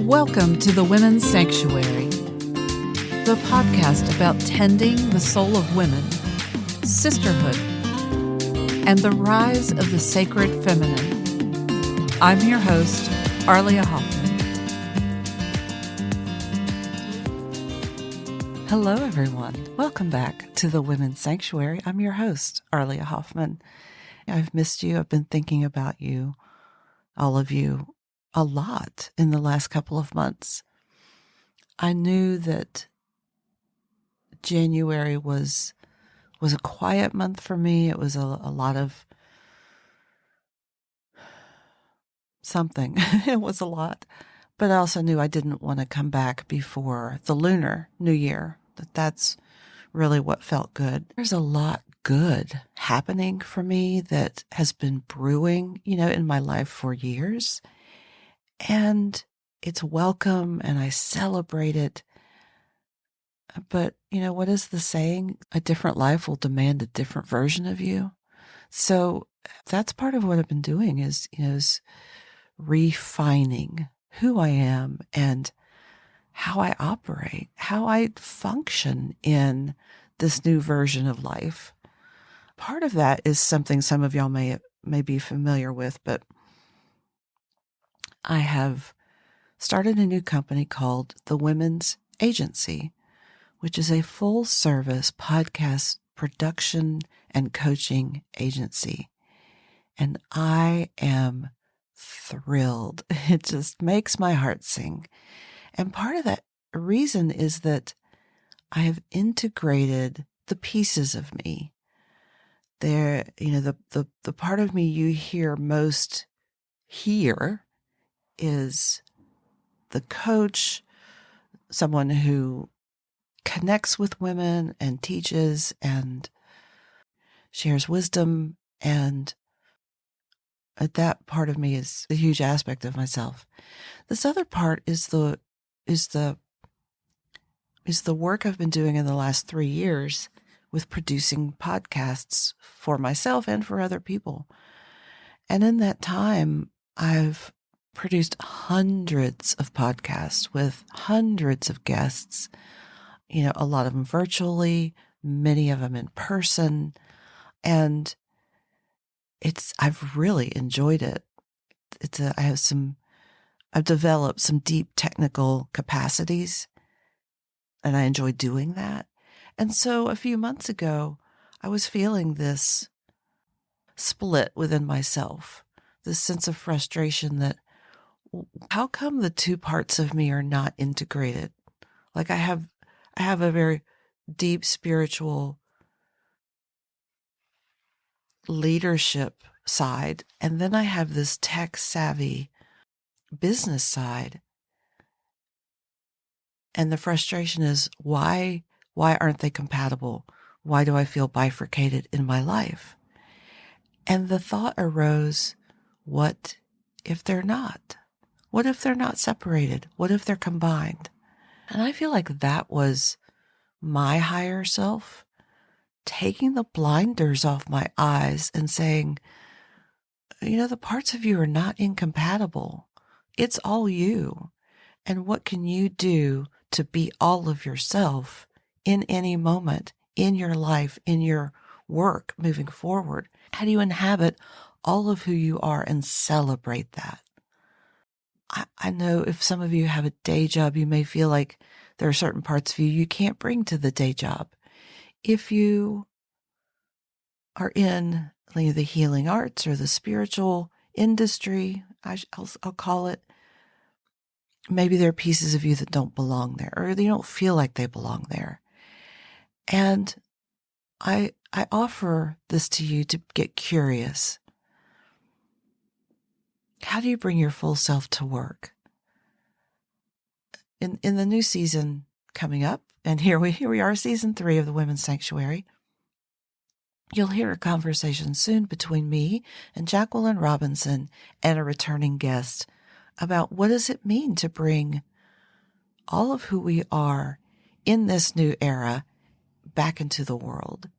Welcome to the Women's Sanctuary, the podcast about tending the soul of women, sisterhood, and the rise of the sacred feminine. I'm your host, Arlia Hoffman. Hello, everyone. Welcome back to the Women's Sanctuary. I'm your host, Arlia Hoffman. I've missed you. I've been thinking about you, all of you, a lot in the last couple of months. I knew that January was a quiet month for me. It was a lot of something. It was a lot. But I also knew I didn't want to come back before the Lunar New Year. That's really what felt good. There's a lot good happening for me that has been brewing, in my life for years. And it's welcome and I celebrate it. But, what is the saying? A different life will demand a different version of you. So that's part of what I've been doing is refining who I am and how I operate, how I function in this new version of life. Part of that is something some of y'all may be familiar with, but I have started a new company called The Women's Agency, which is a full-service podcast production and coaching agency. And I am thrilled. It just makes my heart sing. And part of that reason is that I have integrated the pieces of me. There, the part of me you hear most here is the coach, someone who connects with women and teaches and shares wisdom, and that part of me is a huge aspect of myself. This other part is the work I've been doing in the last 3 years with producing podcasts for myself and for other people. And in that time, I've produced hundreds of podcasts with hundreds of guests, a lot of them virtually, many of them in person. And I've really enjoyed it. I've developed some deep technical capacities and I enjoy doing that. And so a few months ago, I was feeling this split within myself, this sense of frustration that how come the two parts of me are not integrated? Like I have a very deep spiritual leadership side, and then I have this tech savvy business side. And the frustration is why aren't they compatible? Why do I feel bifurcated in my life? And the thought arose, what if they're not? What if they're not separated? What if they're combined? And I feel like that was my higher self taking the blinders off my eyes and saying, the parts of you are not incompatible. It's all you. And what can you do to be all of yourself in any moment, in your life, in your work moving forward? How do you inhabit all of who you are and celebrate that? I know if some of you have a day job, you may feel like there are certain parts of you can't bring to the day job. If you are in the healing arts or the spiritual industry, I'll call it, maybe there are pieces of you that don't belong there, or you don't feel like they belong there. And I offer this to you to get curious. How do you bring your full self to work? In the new season coming up, and here we are, season 3 of the Women's Sanctuary, you'll hear a conversation soon between me and Jacqueline Robinson and a returning guest about what does it mean to bring all of who we are in this new era back into the world.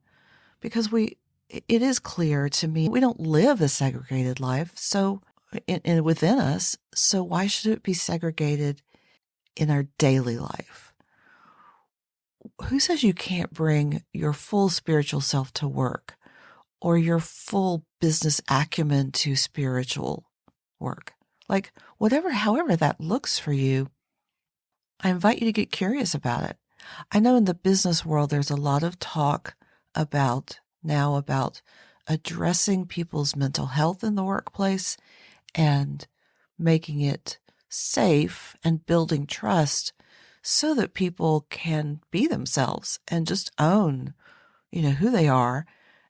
Because it is clear to me, we don't live a segregated life, so within us, so why should it be segregated in our daily life. Who says you can't bring your full spiritual self to work or your full business acumen to spiritual work? Like, whatever, however that looks for you, I invite you to get curious about it. I know in the business world, there's a lot of talk about addressing people's mental health in the workplace and making it safe and building trust so that people can be themselves and just own, who they are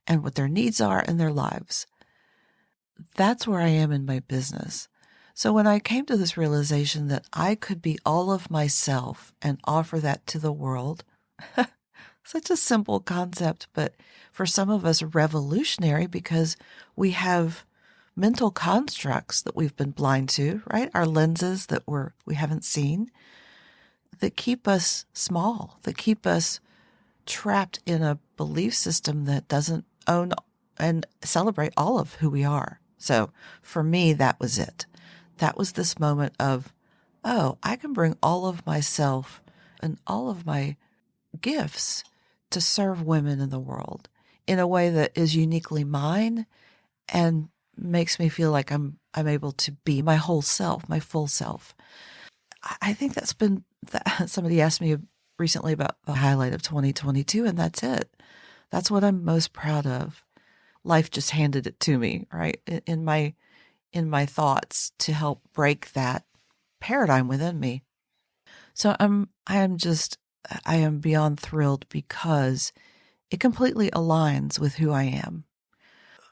and what their needs are in their lives. That's where I am in my business. So when I came to this realization that I could be all of myself and offer that to the world, such a simple concept, but for some of us revolutionary because we have mental constructs that we've been blind to, right? Our lenses that we haven't seen that keep us small, that keep us trapped in a belief system that doesn't own and celebrate all of who we are. So for me, that was it. That was this moment of, oh, I can bring all of myself and all of my gifts to serve women in the world in a way that is uniquely mine and makes me feel like I'm able to be my whole self, my full self. I think that's been somebody asked me recently about the highlight of 2022, and that's it. That's what I'm most proud of. Life just handed it to me, right? In my thoughts to help break that paradigm within me. So I am beyond thrilled because it completely aligns with who I am.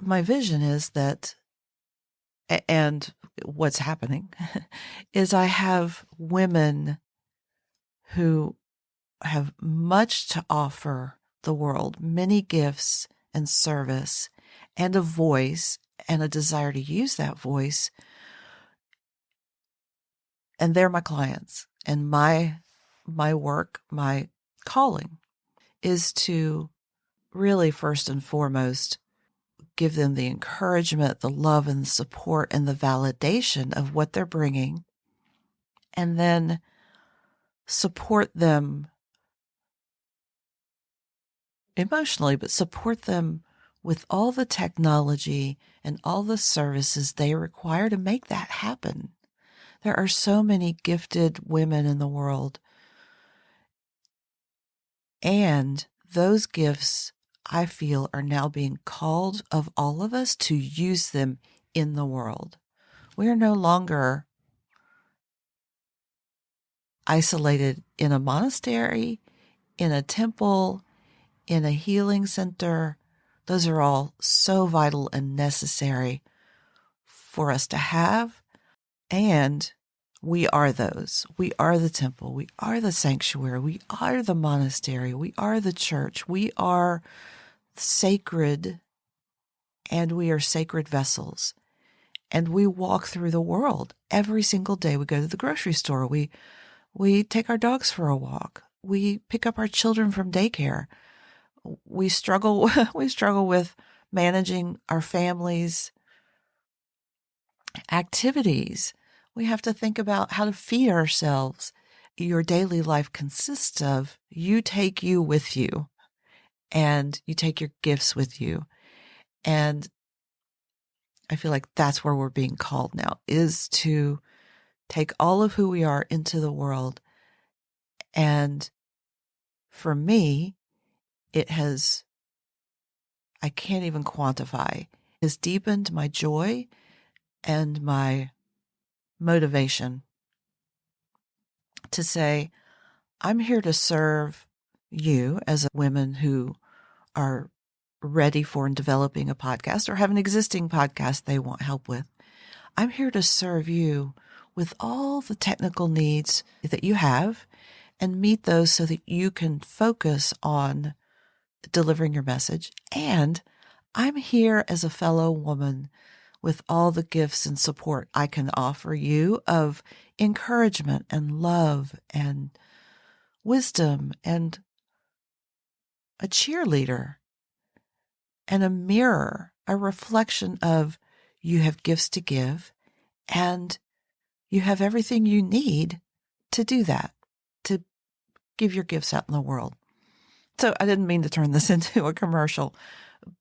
My vision is that, and what's happening is I have women who have much to offer the world, many gifts and service and a voice and a desire to use that voice. And they're my clients. And my work, my calling is to really first and foremost give them the encouragement, the love and the support and the validation of what they're bringing, and then support them emotionally, but support them with all the technology and all the services they require to make that happen. There are so many gifted women in the world, and those gifts, I feel, are now being called of all of us to use them in the world. We are no longer isolated in a monastery, in a temple, in a healing center. Those are all so vital and necessary for us to have. And we are those. We are the temple. We are the sanctuary. We are the monastery. We are the church. We are sacred, and we are sacred vessels. And we walk through the world every single day. We go to the grocery store. We take our dogs for a walk. We pick up our children from daycare. We struggle with managing our families' activities. We have to think about how to feed ourselves. Your daily life consists of you take you with you, and you take your gifts with you. And I feel like that's where we're being called now, is to take all of who we are into the world. And for me, I can't even quantify, has deepened my joy and my motivation to say, I'm here to serve you as women who are ready for and developing a podcast or have an existing podcast they want help with. I'm here to serve you with all the technical needs that you have and meet those so that you can focus on delivering your message. And I'm here as a fellow woman with all the gifts and support I can offer you of encouragement and love and wisdom and a cheerleader and a mirror, a reflection of you have gifts to give and you have everything you need to do that, to give your gifts out in the world. So I didn't mean to turn this into a commercial,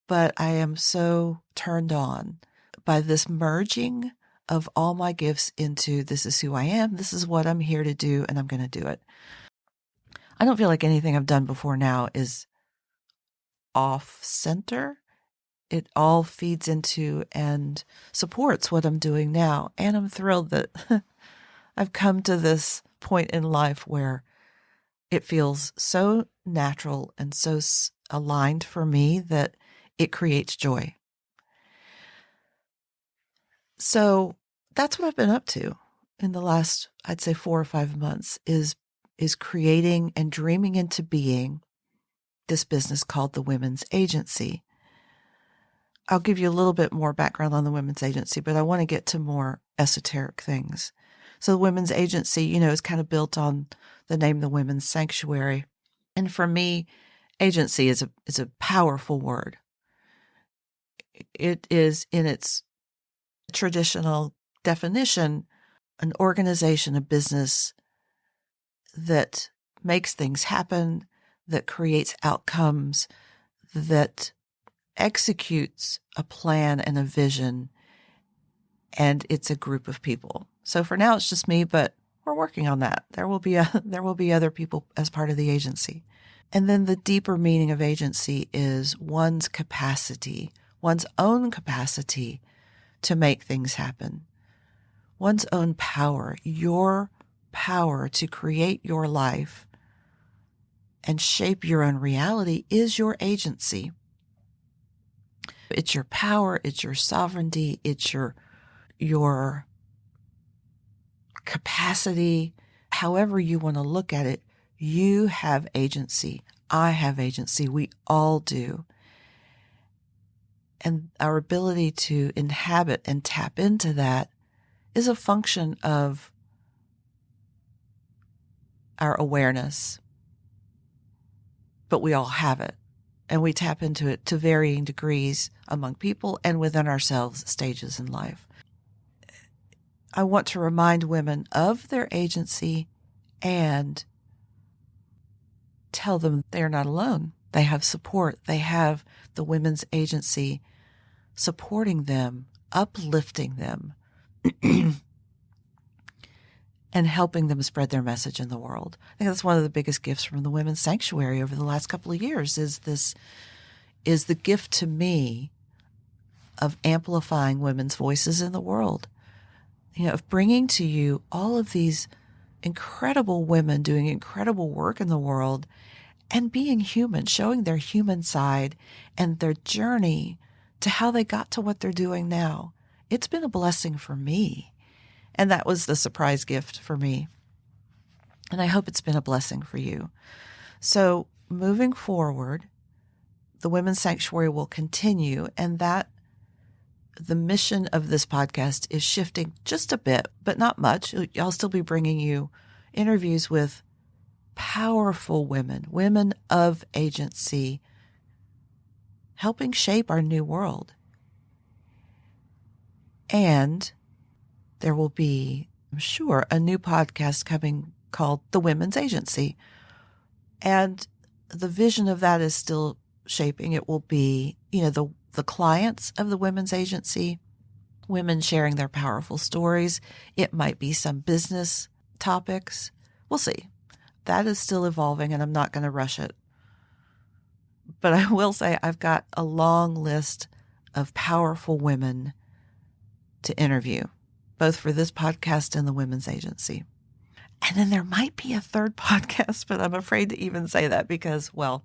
but I am so turned on by this merging of all my gifts into this is who I am, this is what I'm here to do, and I'm going to do it. I don't feel like anything I've done before now is off center. It all feeds into and supports what I'm doing now. And I'm thrilled that I've come to this point in life where it feels so natural and so aligned for me that it creates joy. So that's what I've been up to in the last, I'd say 4 or 5 months, is creating and dreaming into being this business called the Women's Agency. I'll give you a little bit more background on the Women's Agency, but I want to get to more esoteric things. So the Women's Agency, is kind of built on the name the Women's Sanctuary. And for me, agency is a powerful word. It is, in its traditional definition, an organization, a business that makes things happen, that creates outcomes, that executes a plan and a vision, and it's a group of people. So for now, it's just me, but we're working on that. There will be other people as part of the agency. And then the deeper meaning of agency is one's capacity, one's own capacity to make things happen, one's own power, your power to create your life and shape your own reality is your agency. It's your power, it's your sovereignty, it's your capacity. However you want to look at it, you have agency. I have agency. We all do. And our ability to inhabit and tap into that is a function of our awareness. But we all have it. And we tap into it to varying degrees among people and within ourselves, stages in life. I want to remind women of their agency and tell them they are not alone. They have support. They have the Women's Agency supporting them, uplifting them, and helping them spread their message in the world. I think that's one of the biggest gifts from the Women's Sanctuary over the last couple of years is the gift to me of amplifying women's voices in the world, of bringing to you all of these incredible women doing incredible work in the world and being human, showing their human side and their journey to how they got to what they're doing now. It's been a blessing for me. And that was the surprise gift for me. And I hope it's been a blessing for you. So moving forward, the Women's Sanctuary will continue, and that the mission of this podcast is shifting just a bit, but not much. I'll still be bringing you interviews with powerful women, women of agency, helping shape our new world. And there will be, I'm sure, a new podcast coming called The Women's Agency. And the vision of that is still shaping. It will be, the clients of the Women's Agency, women sharing their powerful stories. It might be some business topics. We'll see. That is still evolving, and I'm not going to rush it. But I will say I've got a long list of powerful women to interview, both for this podcast and the Women's Agency. And then there might be a third podcast, but I'm afraid to even say that because, well,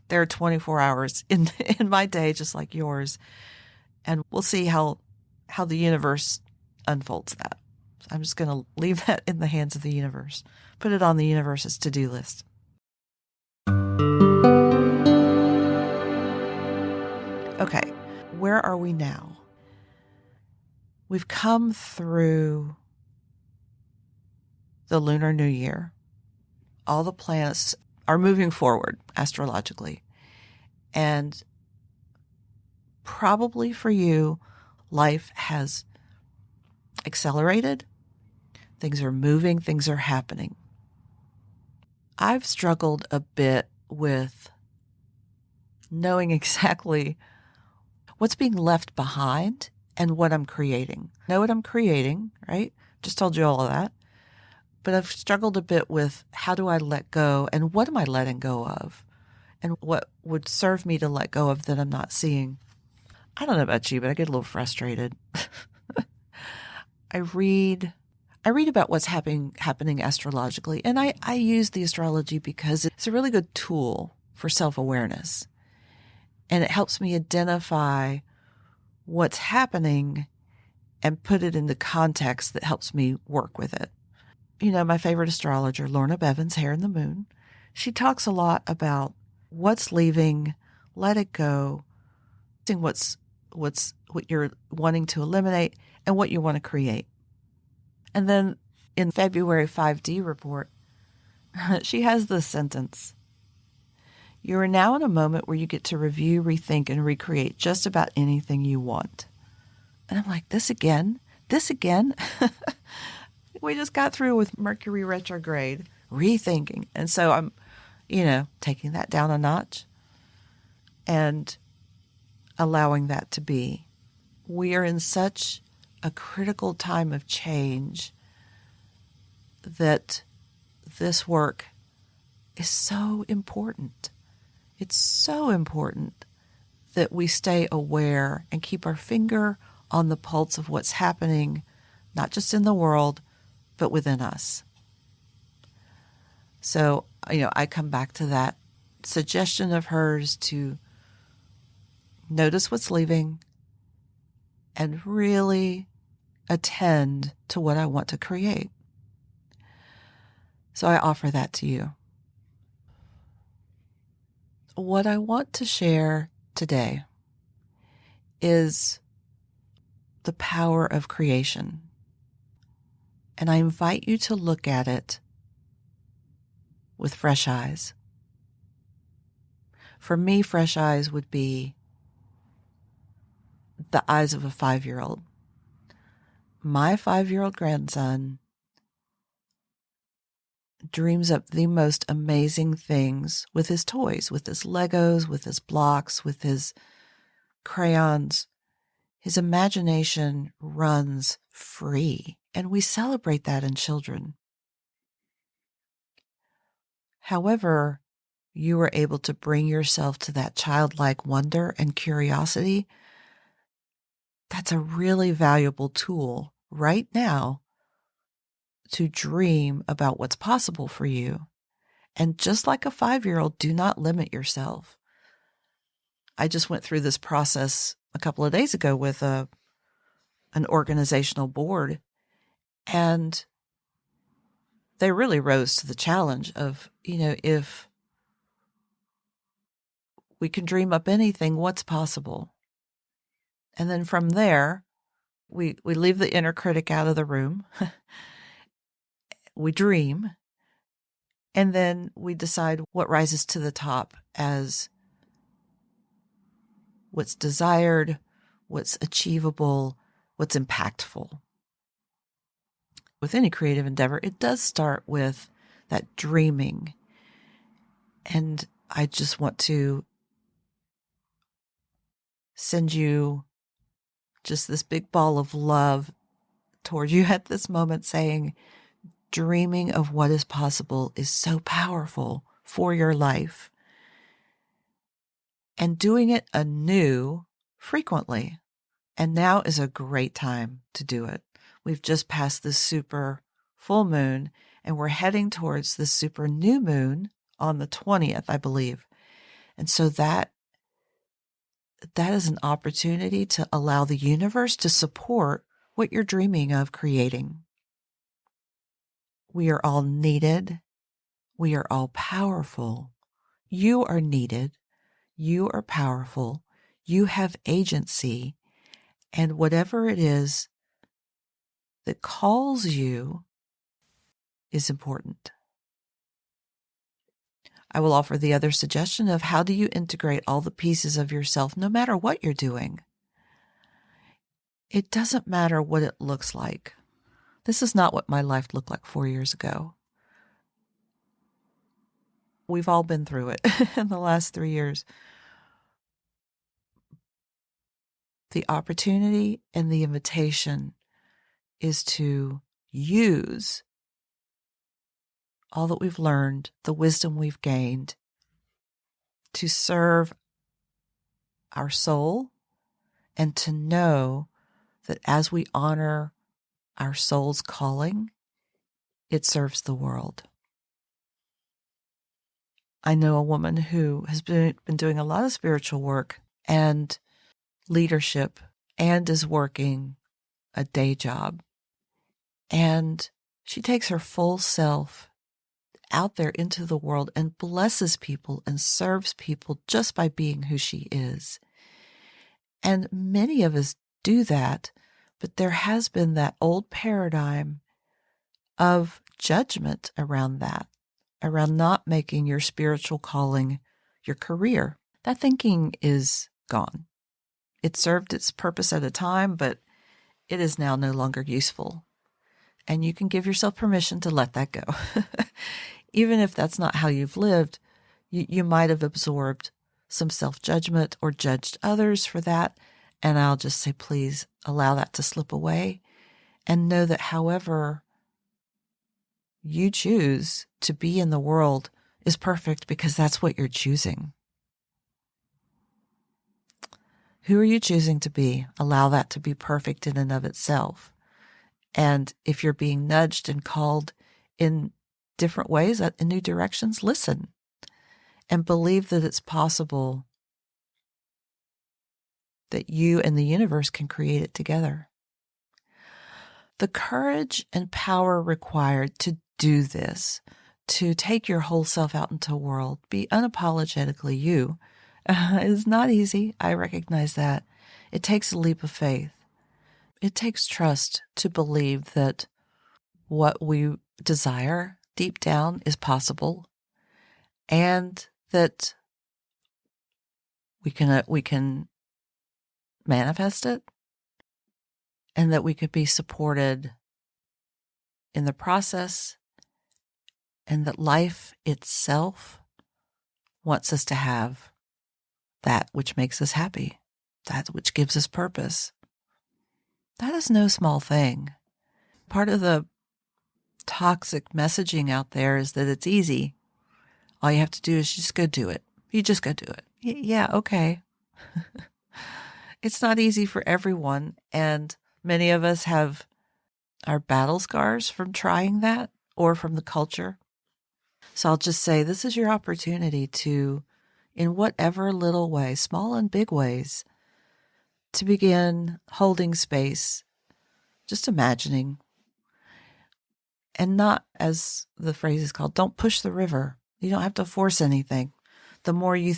there are 24 hours in my day, just like yours. And we'll see how the universe unfolds that. So I'm just going to leave that in the hands of the universe. Put it on the universe's to-do list. Okay, where are we now? We've come through the Lunar New Year. All the planets are moving forward astrologically. And probably for you, life has accelerated. Things are moving, things are happening. I've struggled a bit with knowing exactly what's being left behind and what I'm creating. I know what I'm creating, right? Just told you all of that. But I've struggled a bit with how do I let go and what am I letting go of? And what would serve me to let go of that I'm not seeing. I don't know about you, but I get a little frustrated. I read about what's happening astrologically, and I use the astrology because it's a really good tool for self-awareness. And it helps me identify what's happening and put it in the context that helps me work with it. You know, my favorite astrologer, Lorna Bevan's Hair in the Moon, she talks a lot about what's leaving, let it go, seeing what you're wanting to eliminate and what you want to create. And then in February 5D report, she has this sentence: you are now in a moment where you get to review, rethink, and recreate just about anything you want. And I'm like, this again? This again? We just got through with Mercury retrograde, rethinking. And so I'm, taking that down a notch and allowing that to be. We are in such a critical time of change that this work is so important. It's so important that we stay aware and keep our finger on the pulse of what's happening, not just in the world, but within us. So, I come back to that suggestion of hers to notice what's leaving and really attend to what I want to create. So I offer that to you. What I want to share today is the power of creation. And I invite you to look at it with fresh eyes. For me, fresh eyes would be the eyes of a 5-year-old. My 5-year-old grandson dreams up the most amazing things with his toys, with his Legos, with his blocks, with his crayons. His imagination runs free, and we celebrate that in children. However, you are able to bring yourself to that childlike wonder and curiosity. That's a really valuable tool right now to dream about what's possible for you. And just like a 5-year-old, do not limit yourself. I just went through this process a couple of days ago with an organizational board, and they really rose to the challenge of, if we can dream up anything, what's possible? And then from there, we leave the inner critic out of the room. We dream, and then we decide what rises to the top as what's desired, what's achievable, what's impactful. With any creative endeavor, it does start with that dreaming. And I just want to send you just this big ball of love toward you at this moment, saying, dreaming of what is possible is so powerful for your life. And doing it anew frequently. And now is a great time to do it. We've just passed this super full moon, and we're heading towards the super new moon on the 20th, I believe. And so that is an opportunity to allow the universe to support what you're dreaming of creating. We are all needed. We are all powerful. You are needed. You are powerful. You have agency. And whatever it is that calls you is important. I will offer the other suggestion of how do you integrate all the pieces of yourself no matter what you're doing. It doesn't matter what it looks like. This is not what my life looked like 4 years ago. we've all been through it in the last 3 years. The opportunity and the invitation is to use all that we've learned, the wisdom we've gained, to serve our soul, and to know that as we honor our soul's calling, it serves the world. I know a woman who has been doing a lot of spiritual work and leadership and is working a day job. And she takes her full self out there into the world and blesses people and serves people just by being who she is. And many of us do that, but there has been that old paradigm of judgment around that, around not making your spiritual calling your career. That thinking is gone. It served its purpose at a time, but it is now no longer useful. And you can give yourself permission to let that go. Even if that's not how you've lived, you might have absorbed some self-judgment or judged others for that. And I'll just say, please allow that to slip away and know that however you choose to be in the world is perfect because that's what you're choosing. Who are you choosing to be? Allow that to be perfect in and of itself. And if you're being nudged and called in different ways, in new directions, listen and believe that it's possible that you and the universe can create it together. The courage and power required to do this, to take your whole self out into the world, be unapologetically you, is not easy. I recognize that. It takes a leap of faith. It takes trust to believe that what we desire deep down is possible and that we can manifest it and that we could be supported in the process and that life itself wants us to have that which makes us happy, that which gives us purpose. That is no small thing. Part of the toxic messaging out there is that it's easy. All you have to do is just go do it. You just go do it. Yeah, okay. It's not easy for everyone, and many of us have our battle scars from trying that or from the culture. So I'll just say this is your opportunity to, in whatever little way, small and big ways, to begin holding space, just imagining, and not, as the phrase is called, don't push the river. You don't have to force anything. The more you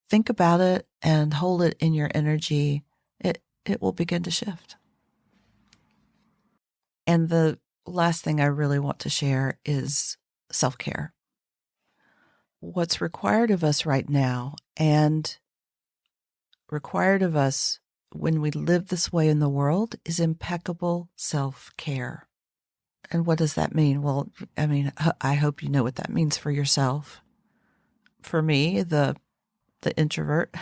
think about it and hold it in your energy, it will begin to shift. And the last thing I really want to share is self-care. What's required of us right now and required of us when we live this way in the world is impeccable self-care. And what does that mean? Well, I mean, I hope you know what that means for yourself. For me, the introvert,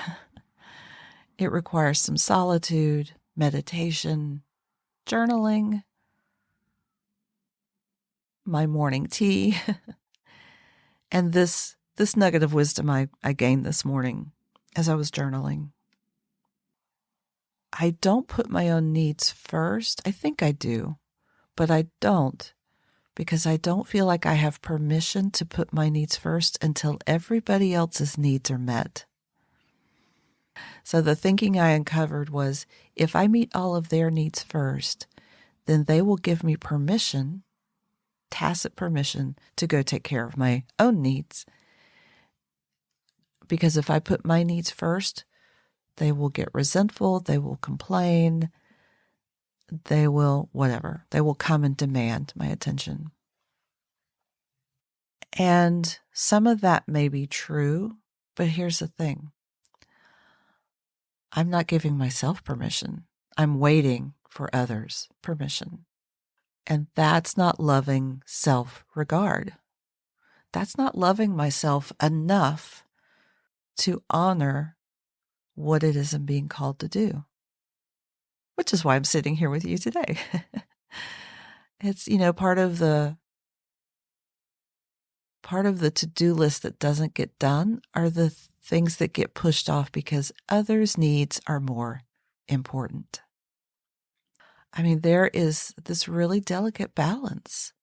it requires some solitude, meditation, journaling, my morning tea, and this nugget of wisdom I gained this morning as I was journaling. I don't put my own needs first. I think I do, but I don't, because I don't feel like I have permission to put my needs first until everybody else's needs are met. So the thinking I uncovered was, if I meet all of their needs first, then they will give me permission, tacit permission, to go take care of my own needs. Because if I put my needs first, they will get resentful, they will complain, they will whatever. They will come and demand my attention. And some of that may be true, but here's the thing. I'm not giving myself permission. I'm waiting for others' permission. And that's not loving self-regard. That's not loving myself enough to honor what it is I'm being called to do, which is why I'm sitting here with you today. It's, part of the to-do list that doesn't get done are the things that get pushed off because others' needs are more important. I mean, there is this really delicate balance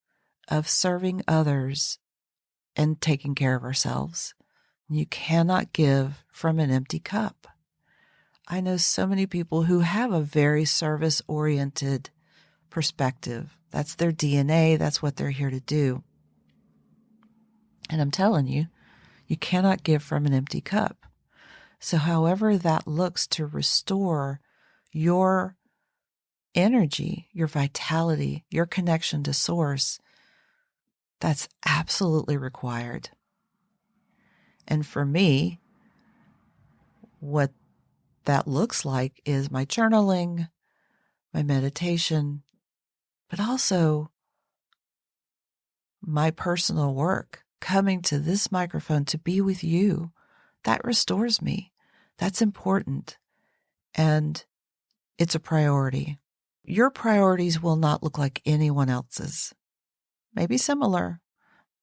of serving others and taking care of ourselves. You cannot give from an empty cup. I know so many people who have a very service-oriented perspective. That's their DNA. That's what they're here to do. And I'm telling you, you cannot give from an empty cup. So however that looks to restore your energy, your vitality, your connection to source, that's absolutely required. And for me, what that looks like is my journaling, my meditation, but also my personal work, coming to this microphone to be with you. That restores me. That's important. And it's a priority. Your priorities will not look like anyone else's. Maybe similar,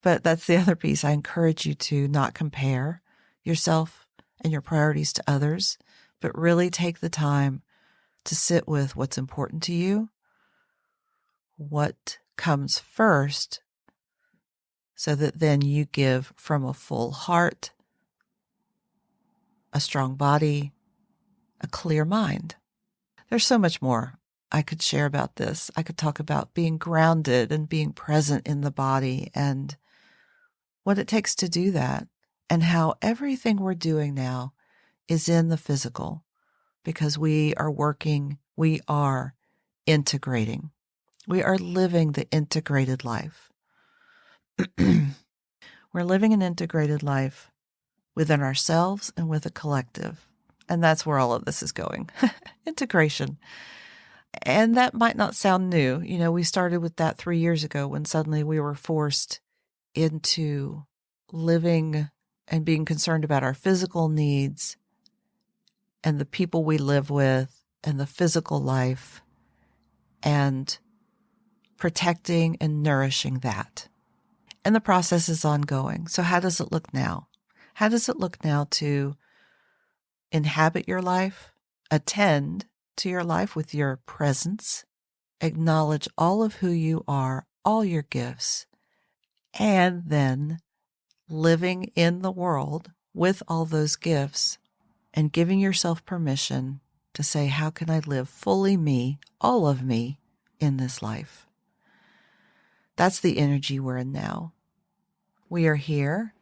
but that's the other piece. I encourage you to not compare yourself and your priorities to others, but really take the time to sit with what's important to you, what comes first, so that then you give from a full heart, a strong body, a clear mind. There's so much more I could share about this. I could talk about being grounded and being present in the body and what it takes to do that, and how everything we're doing now is in the physical, because we are integrating. We are living the integrated life. We're living an integrated life within ourselves and with a collective. And that's where all of this is going. Integration. And that might not sound new. We started with that 3 years ago when suddenly we were forced into living and being concerned about our physical needs and the people we live with and the physical life and protecting and nourishing that. And the process is ongoing. So how does it look now? How does it look now to inhabit your life, attend to your life with your presence, acknowledge all of who you are, all your gifts, and then living in the world with all those gifts and giving yourself permission to say, how can I live fully me, all of me, in this life? That's the energy we're in now. We are here.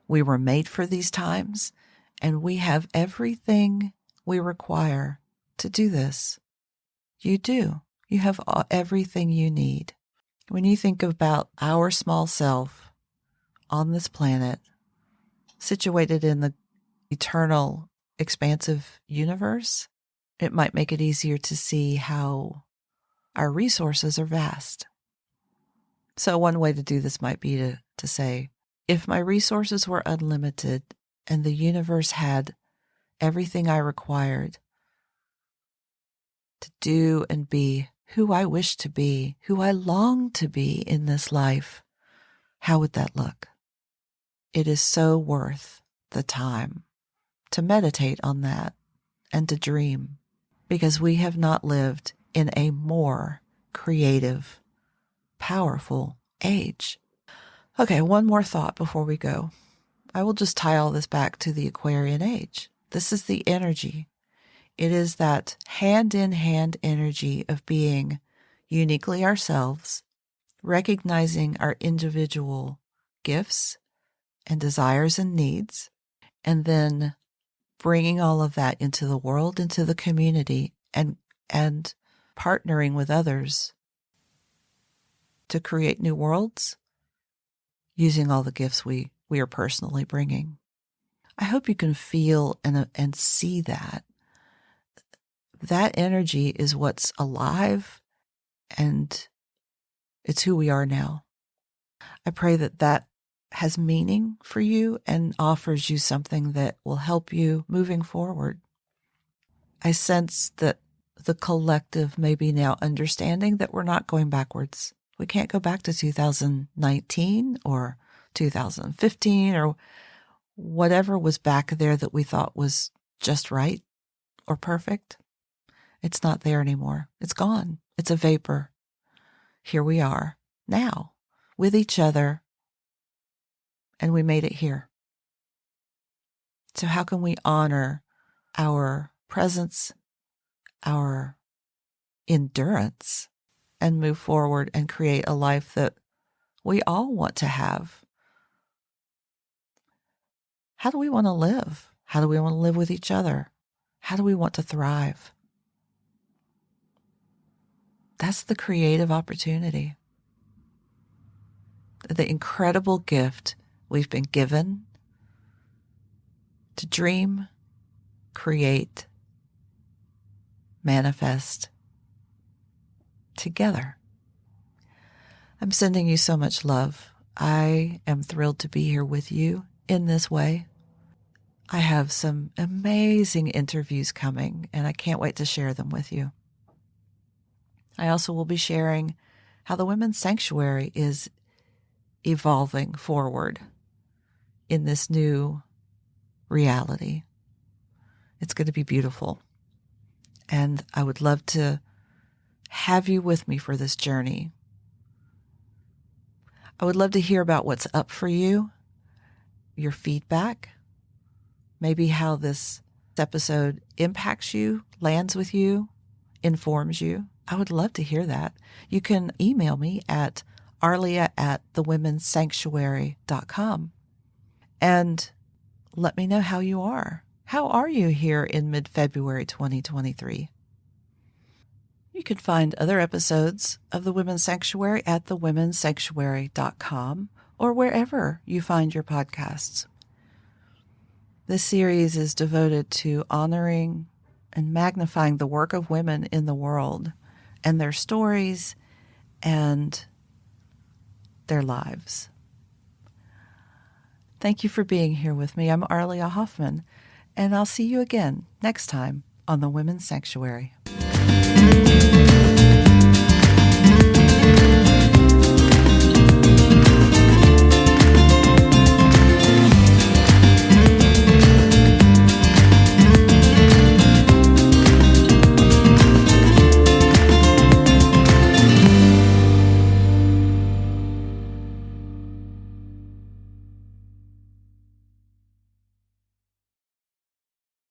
We were made for these times, and we have everything we require to do this. You do. You have everything you need. When you think about our small self on this planet, situated in the eternal, expansive universe, it might make it easier to see how our resources are vast. So one way to do this might be to say, if my resources were unlimited and the universe had everything I required to do and be who I wish to be, who I long to be in this life, how would that look? It is so worth the time to meditate on that and to dream, because we have not lived in a more creative, powerful age. Okay, one more thought before we go. I will just tie all this back to the Aquarian age. This is the energy. It is that hand-in-hand energy of being uniquely ourselves, recognizing our individual gifts and desires and needs, and then bringing all of that into the world, into the community, and partnering with others to create new worlds using all the gifts we are personally bringing. I hope you can feel and see that. That energy is what's alive, and it's who we are now. I pray that has meaning for you and offers you something that will help you moving forward. I sense that the collective may be now understanding that we're not going backwards. We can't go back to 2019 or 2015 or whatever was back there that we thought was just right or perfect. It's not there anymore. It's gone. It's a vapor. Here we are now with each other, and we made it here. So how can we honor our presence, our endurance, and move forward and create a life that we all want to have? How do we want to live? How do we want to live with each other? How do we want to thrive? That's the creative opportunity, the incredible gift we've been given to dream, create, manifest together. I'm sending you so much love. I am thrilled to be here with you in this way. I have some amazing interviews coming, and I can't wait to share them with you. I also will be sharing how the Women's Sanctuary is evolving forward in this new reality. It's going to be beautiful. And I would love to have you with me for this journey. I would love to hear about what's up for you, your feedback, maybe how this episode impacts you, lands with you, informs you. I would love to hear that. You can email me at arlia@thewomenssanctuary.com and let me know how you are. How are you here in mid-February 2023? You can find other episodes of The Women's Sanctuary at thewomenssanctuary.com or wherever you find your podcasts. This series is devoted to honoring and magnifying the work of women in the world and their stories and their lives. Thank you for being here with me. I'm Arlia Hoffman, and I'll see you again next time on The Women's Sanctuary.